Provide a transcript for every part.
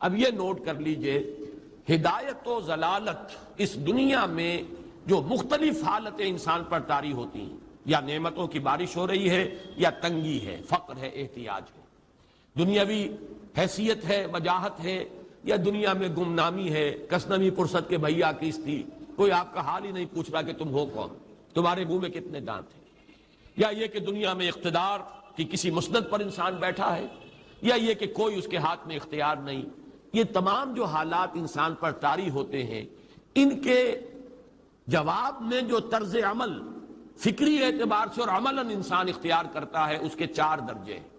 اب یہ نوٹ کر لیجئے، ہدایت و ضلالت اس دنیا میں جو مختلف حالتیں انسان پر طاری ہوتی ہیں، یا نعمتوں کی بارش ہو رہی ہے، یا تنگی ہے، فقر ہے، احتیاج ہے، دنیاوی حیثیت ہے، وجاہت ہے، یا دنیا میں گمنامی ہے، کسنوی پرست کے بھیا کس تھی، کوئی آپ کا حال ہی نہیں پوچھ رہا کہ تم ہو کون، تمہارے منہ میں کتنے دانت ہیں، یا یہ کہ دنیا میں اقتدار کی کسی مسند پر انسان بیٹھا ہے، یا یہ کہ کوئی اس کے ہاتھ میں اختیار نہیں۔ یہ تمام جو حالات انسان پر طاری ہوتے ہیں، ان کے جواب میں جو طرز عمل فکری اعتبار سے اور عملاً انسان اختیار کرتا ہے، اس کے 4 درجے ہیں۔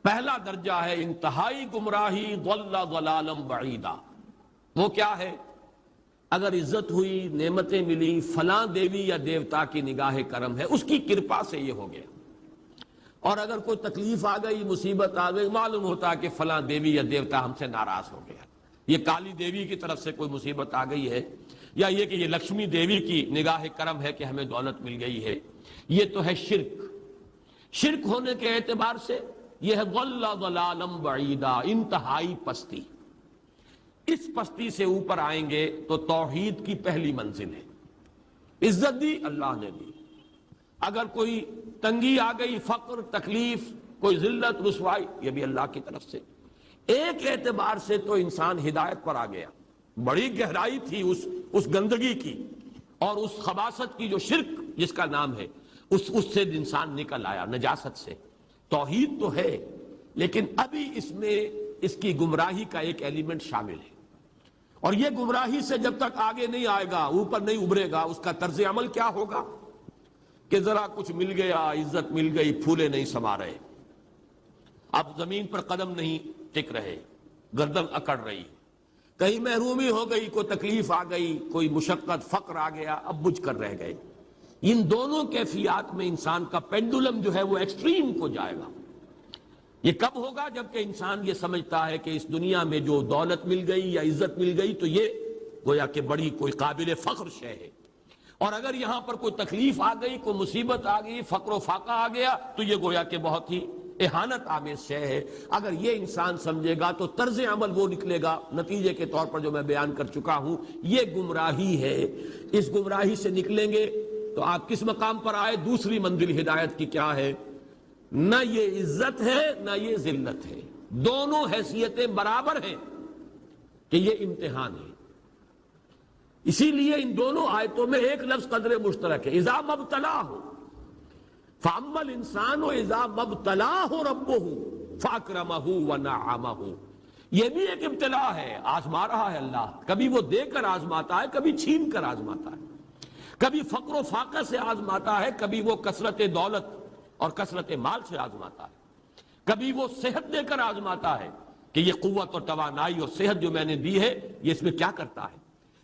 پہلا درجہ ہے انتہائی گمراہی، ضل ضلالا بعیدا۔ وہ کیا ہے؟ اگر عزت ہوئی، نعمتیں ملی، فلاں دیوی یا دیوتا کی نگاہ کرم ہے، اس کی کرپا سے یہ ہو گیا، اور اگر کوئی تکلیف آ گئی، مصیبت آ گئی، معلوم ہوتا ہے کہ فلاں دیوی یا دیوتا ہم سے ناراض ہو گیا، یہ کالی دیوی کی طرف سے کوئی مصیبت آ گئی ہے، یا یہ کہ یہ لکشمی دیوی کی نگاہ کرم ہے کہ ہمیں دولت مل گئی ہے۔ یہ تو ہے شرک۔ شرک ہونے کے اعتبار سے یہ ہے ضل ضلالا بعیدا، انتہائی پستی۔ اس پستی سے اوپر آئیں گے تو توحید کی پہلی منزل ہے۔ عزت دی اللہ نے دی، اگر کوئی تنگی آ گئی، فقر، تکلیف، کوئی ذلت، رسوائی، یہ بھی اللہ کی طرف سے۔ ایک اعتبار سے تو انسان ہدایت پر آ گیا، بڑی گہرائی تھی اس گندگی کی اور اس خباثت کی جو شرک جس کا نام ہے، اس سے انسان نکل آیا، نجاست سے۔ توحید تو ہے، لیکن ابھی اس میں اس کی گمراہی کا ایک ایلیمنٹ شامل ہے، اور یہ گمراہی سے جب تک آگے نہیں آئے گا، اوپر نہیں ابھرے گا، اس کا طرز عمل کیا ہوگا کہ ذرا کچھ مل گیا، عزت مل گئی، پھولے نہیں سما رہے، اب زمین پر قدم نہیں ٹک رہے، گردن اکڑ رہی، کہیں محرومی ہو گئی، کوئی تکلیف آ گئی، کوئی مشقت، فقر آ گیا، اب بجھ کر رہ گئے۔ ان دونوں کیفیات میں انسان کا پینڈولم جو ہے وہ ایکسٹریم کو جائے گا۔ یہ کب ہوگا؟ جبکہ انسان یہ سمجھتا ہے کہ اس دنیا میں جو دولت مل گئی یا عزت مل گئی تو یہ گویا کہ بڑی کوئی قابل فخر شے ہے، اور اگر یہاں پر کوئی تکلیف آ گئی، کوئی مصیبت آ گئی، فقر و فاقہ آ گیا تو یہ گویا کہ بہت ہی اہانت آمیز شے ہے۔ اگر یہ انسان سمجھے گا تو طرز عمل وہ نکلے گا نتیجے کے طور پر جو میں بیان کر چکا ہوں، یہ گمراہی ہے۔ اس گمراہی سے نکلیں گے تو آپ کس مقام پر آئے؟ دوسری منزل ہدایت کی کیا ہے؟ نہ یہ عزت ہے نہ یہ ذلت ہے، دونوں حیثیتیں برابر ہیں کہ یہ امتحان ہے۔ اسی لیے ان دونوں آیتوں میں ایک لفظ قدر مشترک ہے، اذا مبتلاہ فاما الانسان اذا مبتلاہ ربہ فاکرمہ ونعمہ۔ یہ بھی ایک ابتلا ہے، آزما رہا ہے اللہ، کبھی وہ دے کر آزماتا ہے، کبھی چھین کر آزماتا ہے، کبھی فقر و فاقہ سے آزماتا ہے، کبھی وہ کثرت دولت اور کثرت مال سے آزماتا ہے، کبھی وہ صحت دے کر آزماتا ہے کہ یہ قوت اور توانائی اور صحت جو میں نے دی ہے یہ اس میں کیا کرتا ہے،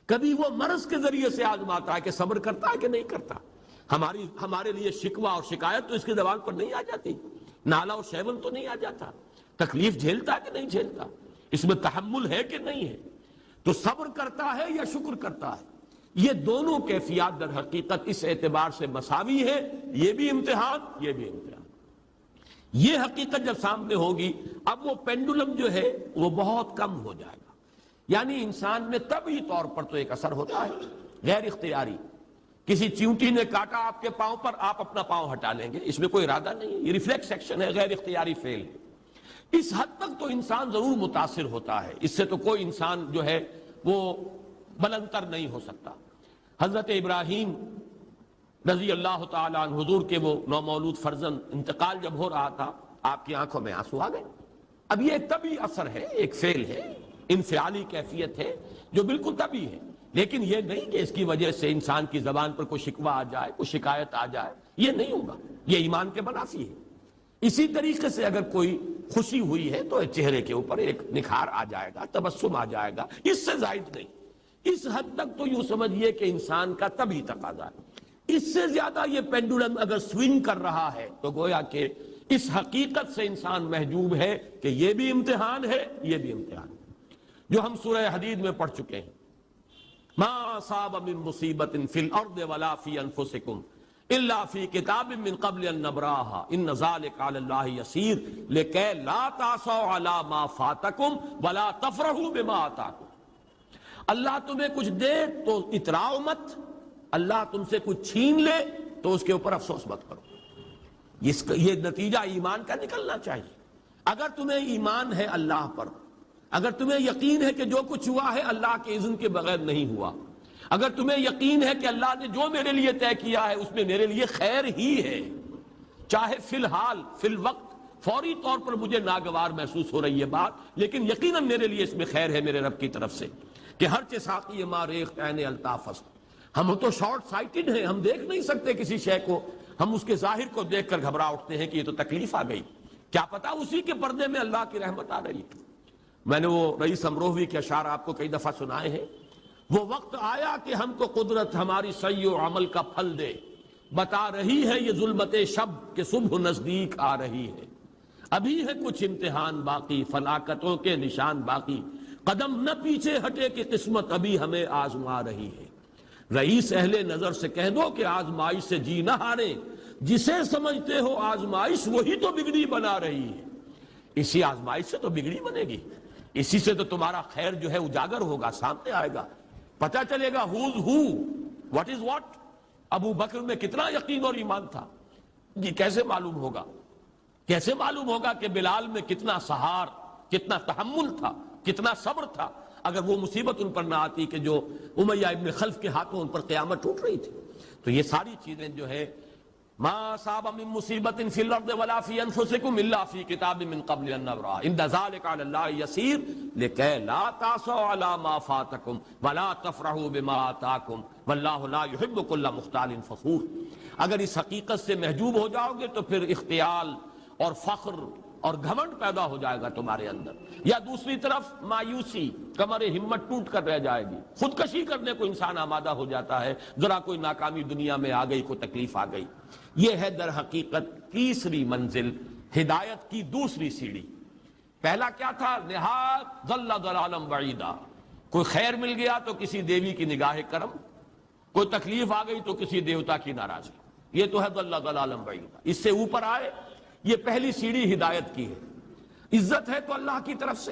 کبھی وہ مرض کے ذریعے سے آزماتا ہے کہ صبر کرتا ہے کہ نہیں کرتا۔ ہمارے لیے شکوہ اور شکایت تو اس کی زبان پر نہیں آ جاتی، نالا اور شیون تو نہیں آ جاتا، تکلیف جھیلتا ہے کہ نہیں جھیلتا، اس میں تحمل ہے کہ نہیں ہے، تو صبر کرتا ہے یا شکر کرتا ہے۔ یہ دونوں کیفیات در حقیقت اس اعتبار سے مساوی ہے، یہ بھی امتحان، یہ بھی امتحان۔ یہ حقیقت جب سامنے ہوگی، اب وہ پینڈولم جو ہے وہ بہت کم ہو جائے گا، یعنی انسان میں طبعی طور پر تو ایک اثر ہوتا ہے غیر اختیاری، کسی چیونٹی نے کاٹا آپ کے پاؤں پر، آپ اپنا پاؤں ہٹا لیں گے، اس میں کوئی ارادہ نہیں ہے، یہ ریفلیکس ایکشن ہے، غیر اختیاری فعل ہے۔ اس حد تک تو انسان ضرور متاثر ہوتا ہے، اس سے تو کوئی انسان جو ہے وہ بلندتر نہیں ہو سکتا۔ حضرت ابراہیم رضی اللہ تعالیٰ عنہ، حضور کے وہ نومولود فرزند، انتقال جب ہو رہا تھا آپ کی آنکھوں میں آنسو آ گئے۔ اب یہ ایک طبعی اثر ہے، ایک فعل ہے، انفعالی کیفیت ہے جو بالکل طبعی ہے، لیکن یہ نہیں کہ اس کی وجہ سے انسان کی زبان پر کوئی شکوہ آ جائے، کوئی شکایت آ جائے، یہ نہیں ہوگا، یہ ایمان کے منافی ہے۔ اسی طریقے سے اگر کوئی خوشی ہوئی ہے تو چہرے کے اوپر ایک نکھار آ جائے گا، تبسم آ جائے گا، اس سے زائد نہیں۔ اس حد تک تو یوں سمجھیے کہ انسان کا طبعی تقاضا ہے۔ اس سے زیادہ یہ پینڈولم اگر سوئنگ کر رہا ہے تو گویا کہ اس حقیقت سے انسان محجوب ہے کہ یہ بھی امتحان ہے، یہ بھی امتحان ہے، جو ہم سورہ حدید میں پڑھ چکے ہیں۔ ما اصاب من مصیبت فی الارض ولا فی انفسکم الا فی کتاب من قبل ان نبراها ان ذلک علی اللہ یسیر لکی لا تعصوا علی ما فاتکم ولا تفرحوا بما آتاکم۔ اللہ تمہیں کچھ دے تو اتراؤ مت، اللہ تم سے کچھ چھین لے تو اس کے اوپر افسوس مت کرو۔ یہ نتیجہ ایمان کا نکلنا چاہیے۔ اگر تمہیں ایمان ہے اللہ پر، اگر تمہیں یقین ہے کہ جو کچھ ہوا ہے اللہ کے اذن کے بغیر نہیں ہوا، اگر تمہیں یقین ہے کہ اللہ نے جو میرے لیے طے کیا ہے اس میں میرے لیے خیر ہی ہے، چاہے فی الحال فی الوقت فوری طور پر مجھے ناگوار محسوس ہو رہی ہے بات، لیکن یقیناً میرے لیے اس میں خیر ہے میرے رب کی طرف سے، کہ ہر ساقی ما ریخت عین الطاف۔ ہم تو شارٹ سائٹڈ ہیں، ہم دیکھ نہیں سکتے کسی شے کو، ہم اس کے ظاہر کو دیکھ کر گھبرا اٹھتے ہیں کہ یہ تو تکلیف آ گئی، کیا پتا اسی کے پردے میں اللہ کی رحمت آ رہی ہے۔ میں نے وہ رئیس امروہوی کے اشعار آپ کو کئی دفعہ سنائے ہیں۔ وہ وقت آیا کہ ہم کو قدرت ہماری سعی و عمل کا پھل دے، بتا رہی ہے یہ ظلمت شب کہ صبح نزدیک آ رہی ہے، ابھی ہے کچھ امتحان باقی فلاکتوں کے نشان باقی، قدم نہ پیچھے ہٹے کہ قسمت ابھی ہمیں آزما رہی ہے۔ رئیس اہل نظر سے کہہ دو کہ آزمائش سے جی نہ ہارے، جسے سمجھتے ہو آزمائش وہی تو بگڑی بنا رہی ہے۔ اسی آزمائش سے تو بگڑی بنے گی، اسی سے تو تمہارا خیر جو ہے اجاگر ہوگا، سامنے آئے گا، پتہ چلے گا who's who, what is what۔ ابو بکر میں کتنا یقین اور ایمان تھا، یہ کیسے معلوم ہوگا؟ کیسے معلوم ہوگا کہ بلال میں کتنا سہار، کتنا تحمل تھا، کتنا صبر تھا، اگر وہ مصیبت ان پر نہ آتی کہ جو امیہ ابن خلف کے ہاتھوں ان پر قیامت ٹوٹ رہی تھی۔ تو یہ ساری چیزیں جو ہے ما اصاب من مصیبت فی الارض ولا فی انفسکم الا فی کتاب من قبل ان نبرأ ان ذلک علی اللہ یسیر لکی لا تعصوا علی ما فاتکم ولا تفرحوا بما آتاکم واللہ لا یحب کل مختال فخور۔ اگر اس حقیقت سے محجوب ہو جاؤ گے تو پھر اختیال اور فخر اور گھمنڈ پیدا ہو جائے گا تمہارے اندر، یا دوسری طرف مایوسی، کمر ہمت ٹوٹ کر رہ جائے گی، خودکشی کرنے کو انسان آمادہ ہو جاتا ہے، ذرا کوئی ناکامی دنیا میں آ گئی، کوئی تکلیف آ گئی۔ یہ ہے در حقیقت تیسری منزل، ہدایت کی دوسری سیڑھی۔ پہلا کیا تھا؟ نہایت ضل ضلالا بعیدا، کوئی خیر مل گیا تو کسی دیوی کی نگاہ کرم، کوئی تکلیف آ گئی تو کسی دیوتا کی ناراضگی، یہ تو ہے ضل ضلالا بعیدا۔ اس سے اوپر آئے، یہ پہلی سیڑھی ہدایت کی ہے۔ عزت ہے تو اللہ کی طرف سے،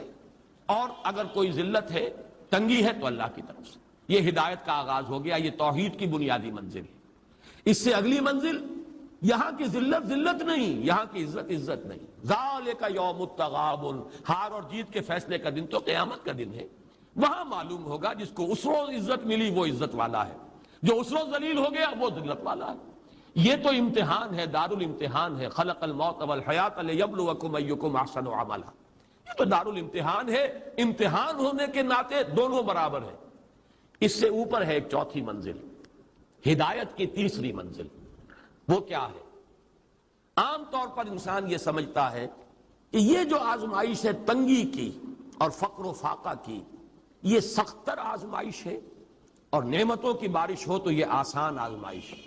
اور اگر کوئی ذلت ہے، تنگی ہے تو اللہ کی طرف سے، یہ ہدایت کا آغاز ہو گیا۔ یہ توحید کی بنیادی منزل ہے۔ اس سے اگلی منزل، یہاں کی ذلت ذلت نہیں، یہاں کی عزت عزت نہیں۔ ذالک یوم التغابن، ہار اور جیت کے فیصلے کا دن تو قیامت کا دن ہے۔ وہاں معلوم ہوگا جس کو اس روز عزت ملی وہ عزت والا ہے، جو اس روز ذلیل ہو گیا وہ ذلت والا ہے۔ یہ تو امتحان ہے، دار الامتحان ہے۔ خلق الموت والحیات لیبلوکم ایکم احسن عملا، یہ تو دار الامتحان ہے۔ امتحان ہونے کے ناطے دونوں برابر ہیں۔ اس سے اوپر ہے ایک چوتھی منزل، ہدایت کی تیسری منزل۔ وہ کیا ہے؟ عام طور پر انسان یہ سمجھتا ہے کہ یہ جو آزمائش ہے تنگی کی اور فقر و فاقہ کی، یہ سختر آزمائش ہے، اور نعمتوں کی بارش ہو تو یہ آسان آزمائش ہے۔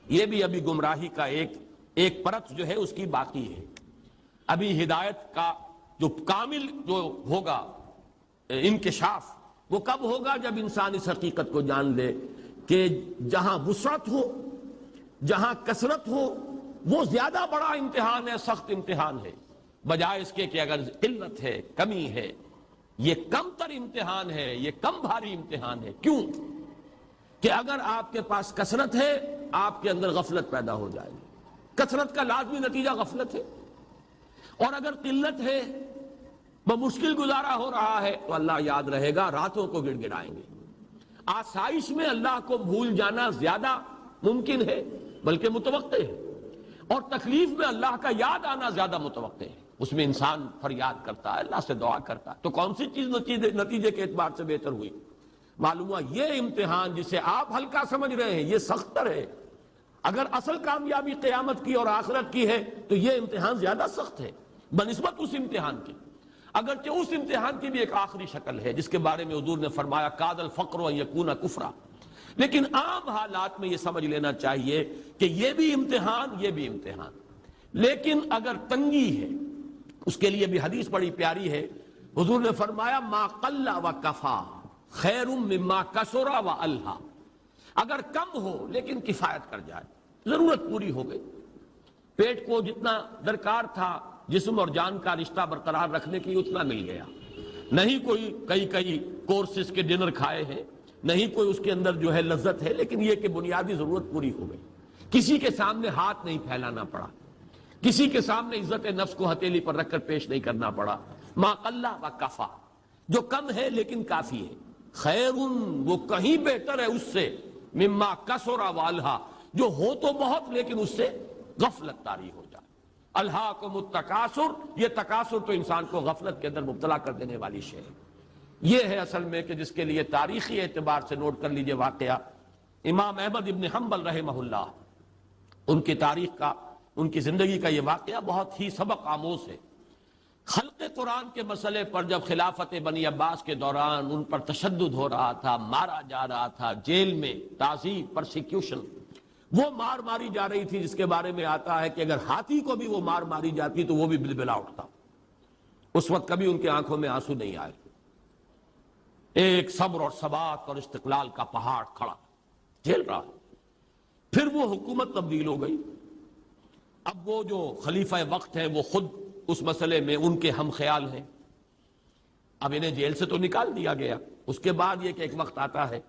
یہ بھی ابھی گمراہی کا ایک پرت جو ہے اس کی باقی ہے۔ ابھی ہدایت کا جو کامل جو ہوگا انکشاف، وہ کب ہوگا؟ جب انسان اس حقیقت کو جان لے کہ جہاں وسعت ہو، جہاں کثرت ہو، وہ زیادہ بڑا امتحان ہے، سخت امتحان ہے، بجائے اس کے کہ اگر قلت ہے، کمی ہے، یہ کم تر امتحان ہے، یہ کم بھاری امتحان ہے۔ کیوں؟ کہ اگر آپ کے پاس کثرت ہے، آپ کے اندر غفلت پیدا ہو جائے گی، کثرت کا لازمی نتیجہ غفلت ہے، اور اگر قلت ہے، بمشکل گزارا ہو رہا ہے، تو اللہ یاد رہے گا، راتوں کو گڑ گڑائیں گے۔ آسائش میں اللہ کو بھول جانا زیادہ ممکن ہے بلکہ متوقع ہے، اور تکلیف میں اللہ کا یاد آنا زیادہ متوقع ہے۔ اس میں انسان فریاد کرتا ہے، اللہ سے دعا کرتا ہے، تو کون سی چیز نتیجے کے اعتبار سے بہتر ہوئی؟ معلوم ہوا یہ امتحان جسے آپ ہلکا سمجھ رہے ہیں، یہ سختر ہے۔ اگر اصل کامیابی قیامت کی اور آخرت کی ہے تو یہ امتحان زیادہ سخت ہے بنسبت اس امتحان کی، اگرچہ اس امتحان کی بھی ایک آخری شکل ہے جس کے بارے میں حضور نے فرمایا کاد الفقر ان یکون کفرا۔ لیکن عام حالات میں یہ سمجھ لینا چاہیے کہ یہ بھی امتحان، یہ بھی امتحان۔ لیکن اگر تنگی ہے، اس کے لیے بھی حدیث بڑی پیاری ہے، حضور نے فرمایا ما قل و کفا خیر مما کثر و الہا، اگر کم ہو لیکن کفایت کر جائے، ضرورت پوری ہو گئی، پیٹ کو جتنا درکار تھا جسم اور جان کا رشتہ برقرار رکھنے کی اتنا مل گیا، نہیں کوئی کئی کورسز کے ڈنر کھائے ہیں، نہیں کوئی اس کے اندر جو ہے لذت ہے، لیکن یہ کہ بنیادی ضرورت پوری ہو گئی، کسی کے سامنے ہاتھ نہیں پھیلانا پڑا، کسی کے سامنے عزت نفس کو ہتھیلی پر رکھ کر پیش نہیں کرنا پڑا، ما قل و کفا، جو کم ہے لیکن کافی ہے، خیر وہ کہیں بہتر ہے اس سے، مما کثر والہا، جو ہو تو بہت لیکن اس سے غفلت طاری ہو جائے۔ الہاکم التکاثر، یہ تکاثر تو انسان کو غفلت کے اندر مبتلا کر دینے والی شے ہے۔ یہ ہے اصل میں کہ جس کے لیے تاریخی اعتبار سے نوٹ کر لیجئے واقعہ امام احمد ابن حنبل رحمہ اللہ، ان کی تاریخ کا، ان کی زندگی کا یہ واقعہ بہت ہی سبق آموز ہے۔ خلق قرآن کے مسئلے پر جب خلافت بنی عباس کے دوران ان پر تشدد ہو رہا تھا، مارا جا رہا تھا، جیل میں تعذیب، پرسیکیوشن، وہ مار ماری جا رہی تھی جس کے بارے میں آتا ہے کہ اگر ہاتھی کو بھی وہ مار ماری جاتی تو وہ بھی بلبلا اٹھتا۔ اس وقت کبھی ان کی آنکھوں میں آنسو نہیں آئے، ایک صبر اور ثبات اور استقلال کا پہاڑ کھڑا جھیل رہا۔ پھر وہ حکومت تبدیل ہو گئی، اب وہ جو خلیفہ وقت ہیں وہ خود اس مسئلے میں ان کے ہم خیال ہیں، اب انہیں جیل سے تو نکال دیا گیا۔ اس کے بعد یہ کہ ایک وقت آتا ہے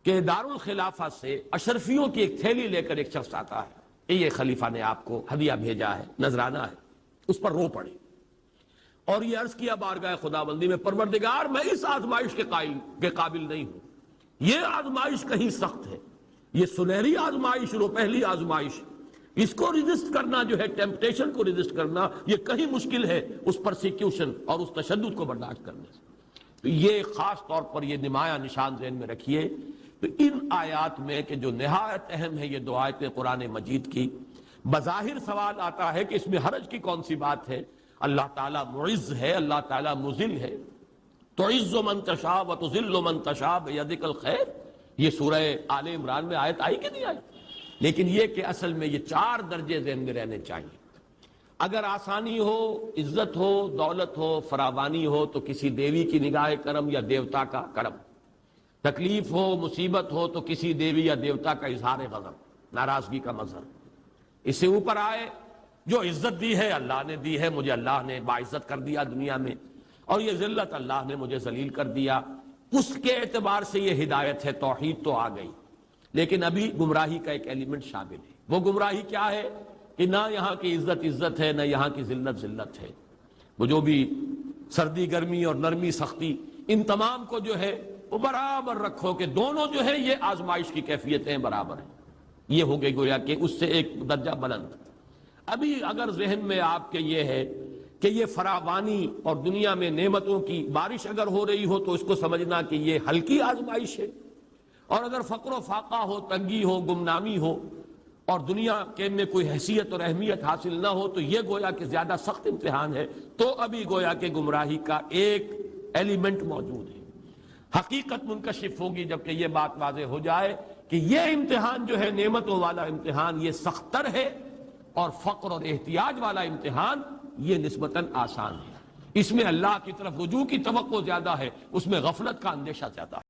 کہ دارالخلافہ سے اشرفیوں کی ایک تھیلی لے کر ایک شخص آتا ہے کہ یہ خلیفہ نے آپ کو ہدیہ بھیجا ہے، نذرانہ ہے، اس پر رو پڑے اور یہ عرض کیا بارگاہ خداوندی میں، پروردگار میں اس آزمائش کے قابل نہیں ہوں، یہ آزمائش کہیں سخت ہے، یہ سنہری آزمائش، رو پہلی آزمائش، اس کو ریزسٹ کرنا جو ہے، ٹیمپٹیشن کو ریزسٹ کرنا، یہ کہیں مشکل ہے اس پرسیکیوشن اور اس تشدد کو برداشت کرنے سے۔ تو یہ خاص طور پر یہ نمایاں نشان ذہن میں رکھیے۔ تو ان آیات میں کہ جو نہایت اہم ہے یہ دو آیتیں قرآن مجید کی، بظاہر سوال آتا ہے کہ اس میں حرج کی کون سی بات ہے؟ اللہ تعالیٰ معز ہے، اللہ تعالیٰ مذل ہے، تعز من تشاء و تذل من تشاء بیدک الخیر، یہ سورہ آل عمران میں آیت آئی کہ نہیں آئی؟ لیکن یہ کہ اصل میں یہ چار درجے ذہن میں رہنے چاہیے۔ اگر آسانی ہو، عزت ہو، دولت ہو، فراوانی ہو تو کسی دیوی کی نگاہ کرم یا دیوتا کا کرم، تکلیف ہو، مصیبت ہو تو کسی دیوی یا دیوتا کا اظہار غضب، ناراضگی کا مظہر۔ اس سے اوپر آئے جو عزت دی ہے اللہ نے دی ہے، مجھے اللہ نے باعزت کر دیا دنیا میں، اور یہ ذلت اللہ نے مجھے ذلیل کر دیا، اس کے اعتبار سے یہ ہدایت ہے، توحید تو آ گئی، لیکن ابھی گمراہی کا ایک ایلیمنٹ شامل ہے۔ وہ گمراہی کیا ہے کہ نہ یہاں کی عزت ہے، نہ یہاں کی ذلت ہے۔ وہ جو بھی سردی گرمی اور نرمی سختی، ان تمام کو جو ہے وہ برابر رکھو کہ دونوں جو ہے یہ آزمائش کی کیفیتیں برابر ہیں۔ یہ ہو گئی گویا کہ اس سے ایک درجہ بلند۔ ابھی اگر ذہن میں آپ کے یہ ہے کہ یہ فراوانی اور دنیا میں نعمتوں کی بارش اگر ہو رہی ہو تو اس کو سمجھنا کہ یہ ہلکی آزمائش ہے، اور اگر فقر و فاقہ ہو، تنگی ہو، گمنامی ہو، اور دنیا کے میں کوئی حیثیت اور اہمیت حاصل نہ ہو تو یہ گویا کہ زیادہ سخت امتحان ہے، تو ابھی گویا کہ گمراہی کا ایک ایلیمنٹ موجود ہے۔ حقیقت منکشف ہوگی جبکہ یہ بات واضح ہو جائے کہ یہ امتحان جو ہے، نعمتوں والا امتحان، یہ سخت تر ہے، اور فقر اور احتیاج والا امتحان یہ نسبتاً آسان ہے۔ اس میں اللہ کی طرف رجوع کی توقع زیادہ ہے، اس میں غفلت کا اندیشہ زیادہ ہے۔